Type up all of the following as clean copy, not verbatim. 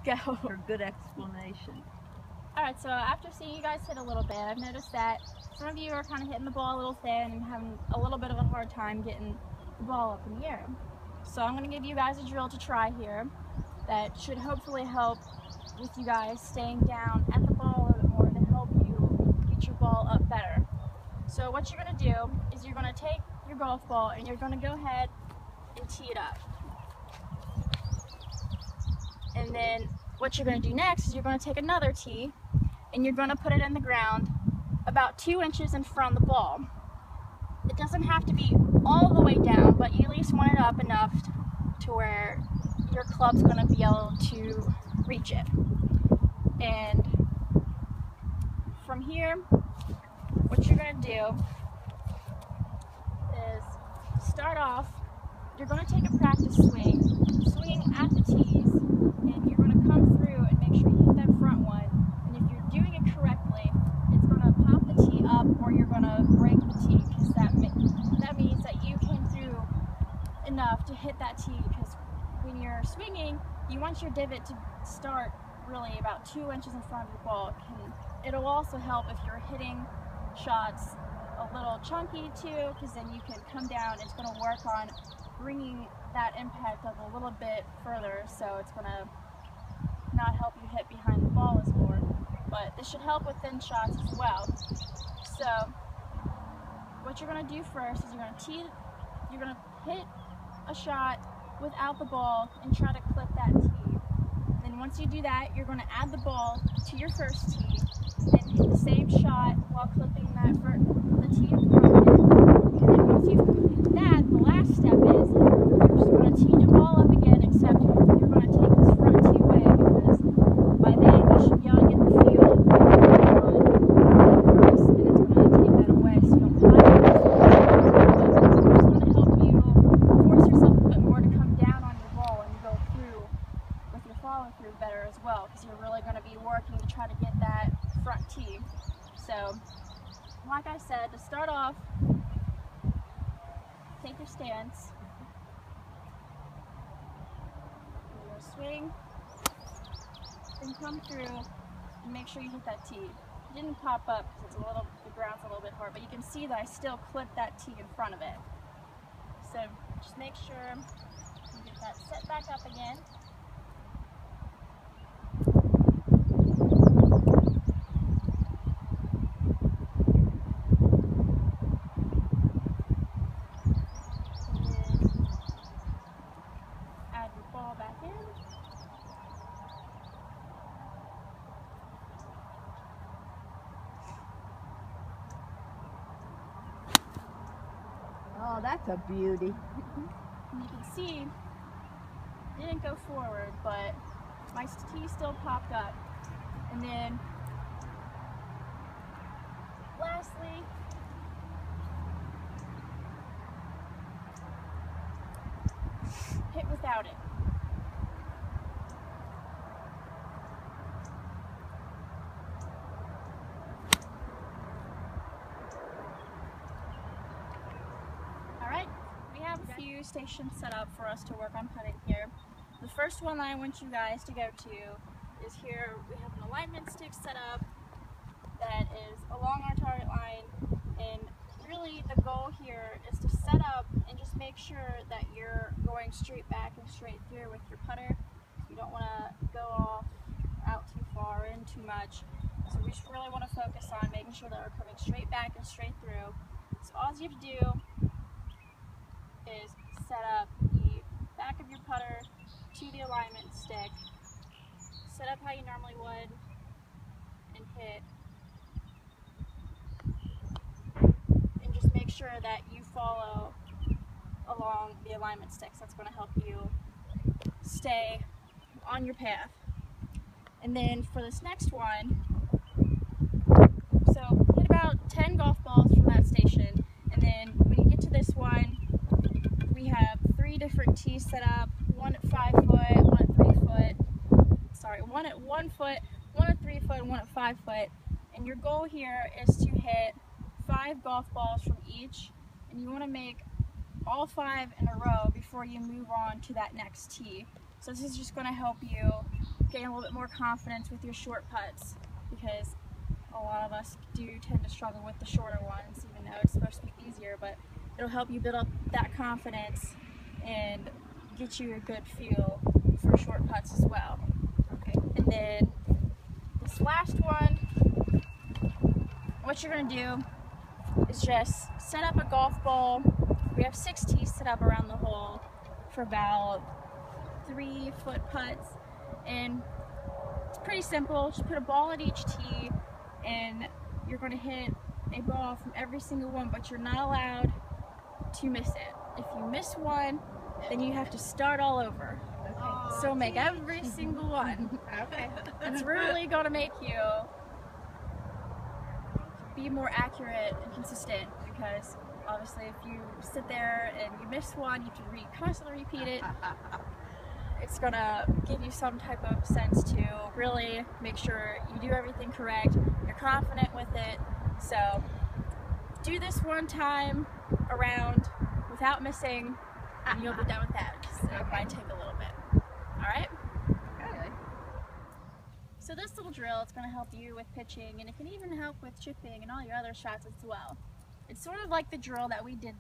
Go. For good explanation. Alright, so after seeing you guys hit a little bit, I've noticed that some of you are kind of hitting the ball a little thin and having a little bit of a hard time getting the ball up in the air. So I'm going to give you guys a drill to try here that should hopefully help with you guys staying down at the ball a little bit more to help you get your ball up better. So what you're going to do is you're going to take your golf ball and you're going to go ahead and tee it up. And then what you're going to do next is you're going to take another tee and you're going to put it in the ground about 2 inches in front of the ball. It doesn't have to be all the way down, but you at least want it up enough to where your club's going to be able to reach it. And from here, what you're going to do is start off, you're going to take a practice swing, swinging at the tees, and you're going to come through and make sure you hit that front one. And if you're doing it correctly, it's going to pop the tee up or you're going to break the tee, because that means that you came through enough to hit that tee, because when you're swinging, you want your divot to start really about 2 inches in front of your ball. It'll also help if you're hitting shots a little chunky too, because then you can come down. It's going to work on bringing that impact up a little bit further, so it's going to not help you hit behind the ball as more, but this should help with thin shots as well. So what you're going to do first is you're going to hit a shot without the ball and try to clip that tee. Then once you do that, you're going to add the ball to your first tee and hit the same shot while clipping the tee in front of it. And then once you've completed that, the last step is you're just going to tee your ball up again, except you're going to take this front tee away, because by then you should be able to get the feel on the course, and it's going to take that away so you don't fly it. It's just going to help you force yourself a bit more to come down on your ball and go through with your follow through better as well, because you're really going to be working to try to get that front tee. So like I said, to start off, take your stance, you're going to swing, then come through and make sure you hit that tee. It didn't pop up because the ground's a little bit hard, but you can see that I still clipped that tee in front of it. So just make sure you get that set back up again. Back in. Oh, that's a beauty. And you can see it didn't go forward, but my tee still popped up. And then lastly, hit without it. Few stations set up for us to work on putting here. The first one that I want you guys to go to is here. We have an alignment stick set up that is along our target line, and really the goal here is to set up and just make sure that you're going straight back and straight through with your putter. You don't want to go off out too far in too much, so we just really want to focus on making sure that we're coming straight back and straight through. So all you have to do is set up the back of your putter to the alignment stick, set up how you normally would, and hit, and just make sure that you follow along the alignment sticks. That's going to help you stay on your path. And then for this next one, so hit about 10 golf balls from that station, and then when you get to this one, we have 3 different tees set up, one at 5 foot, one at 3 foot, sorry, one at 1 foot, one at 3 foot, and one at 5 foot. And your goal here is to hit 5 golf balls from each, and you want to make all 5 in a row before you move on to that next tee. So this is just going to help you gain a little bit more confidence with your short putts, because a lot of us do tend to struggle with the shorter ones, even though it's supposed to be easier, but it'll help you build up that confidence and get you a good feel for short putts as well. Okay. And then this last one, what you're going to do is just set up a golf ball. We have 6 tees set up around the hole for about 3-foot putts, and it's pretty simple. Just put a ball at each tee, and you're going to hit a ball from every single one, but you're not allowed to miss it. If you miss one, then you have to start all over. Okay. So make every single one. Okay. It's really going to make you be more accurate and consistent, because obviously if you sit there and you miss one, you have to constantly repeat it. It's going to give you some type of sense to really make sure you do everything correct, you're confident with it. So do this one time around without missing, and you'll be done with that. So it might take a little bit. Alright? Okay. So this little drill, it's going to help you with pitching, and it can even help with chipping and all your other shots as well. It's sort of like the drill that we did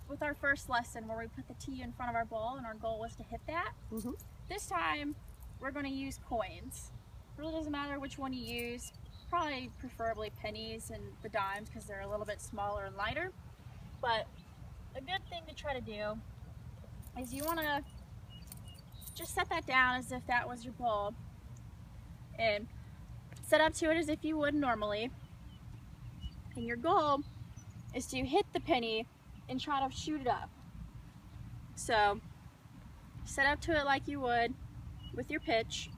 with our first lesson, where we put the tee in front of our ball and our goal was to hit that. Mm-hmm. This time we're going to use coins. It really doesn't matter which one you use, probably preferably pennies and the dimes, because they're a little bit smaller and lighter. But a good thing to try to do is you want to just set that down as if that was your ball, and set up to it as if you would normally. And your goal is to hit the penny and try to shoot it up. So set up to it like you would with your pitch.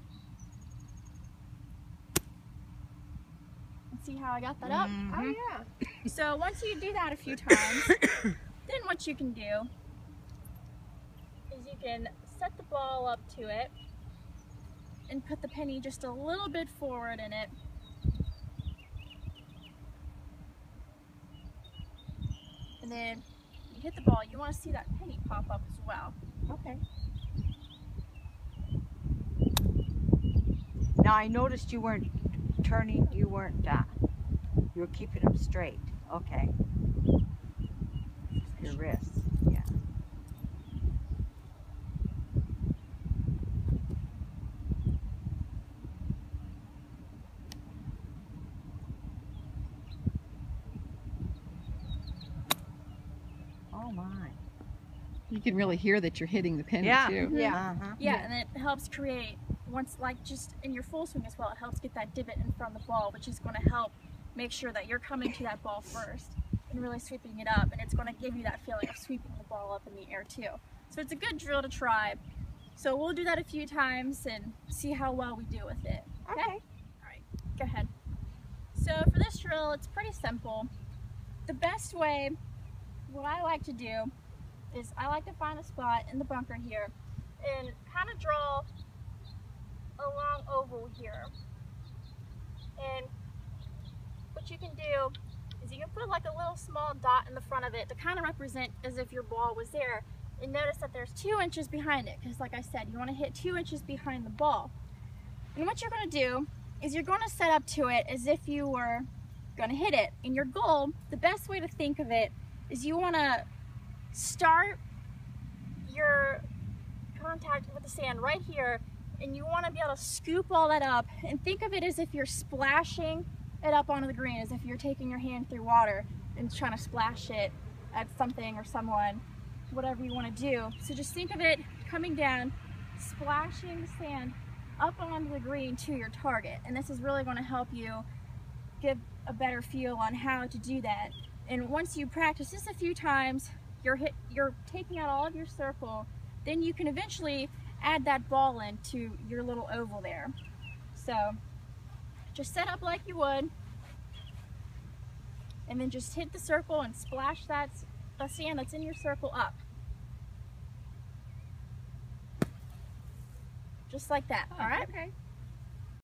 And see how I got that up? Oh yeah. So once you do that a few times, then what you can do is you can set the ball up to it and put the penny just a little bit forward in it. And then you hit the ball, you want to see that penny pop up as well. Okay. Now I noticed you weren't turning, you were keeping them straight. Okay. Your wrists, yeah. Oh my. You can really hear that you're hitting the penny Yeah. too. Yeah. Uh-huh. Yeah, and it helps create, once, like just in your full swing as well, it helps get that divot in front of the ball, which is going to help make sure that you're coming to that ball first and really sweeping it up, and it's going to give you that feeling of sweeping the ball up in the air too. So it's a good drill to try. So we'll do that a few times and see how well we do with it. Okay? Alright, go ahead. So for this drill, it's pretty simple. The best way, what I like to do is I like to find a spot in the bunker here and kind of draw a long oval here. And what you can do is you can put like a little small dot in the front of it to kind of represent as if your ball was there. And notice that there's 2 inches behind it, because like I said, you want to hit 2 inches behind the ball. And what you're going to do is you're going to set up to it as if you were going to hit it. And your goal, the best way to think of it, is you want to start your contact with the sand right here, and you want to be able to scoop all that up and think of it as if you're splashing it up onto the green, as if you're taking your hand through water and trying to splash it at something or someone, whatever you want to do. So just think of it coming down, splashing the sand up onto the green to your target, and this is really going to help you give a better feel on how to do that. And once you practice this a few times, you're taking out all of your circle, then you can eventually add that ball into your little oval there. So just set up like you would, and then just hit the circle and splash the sand that's in your circle up. Just like that, all right? Okay.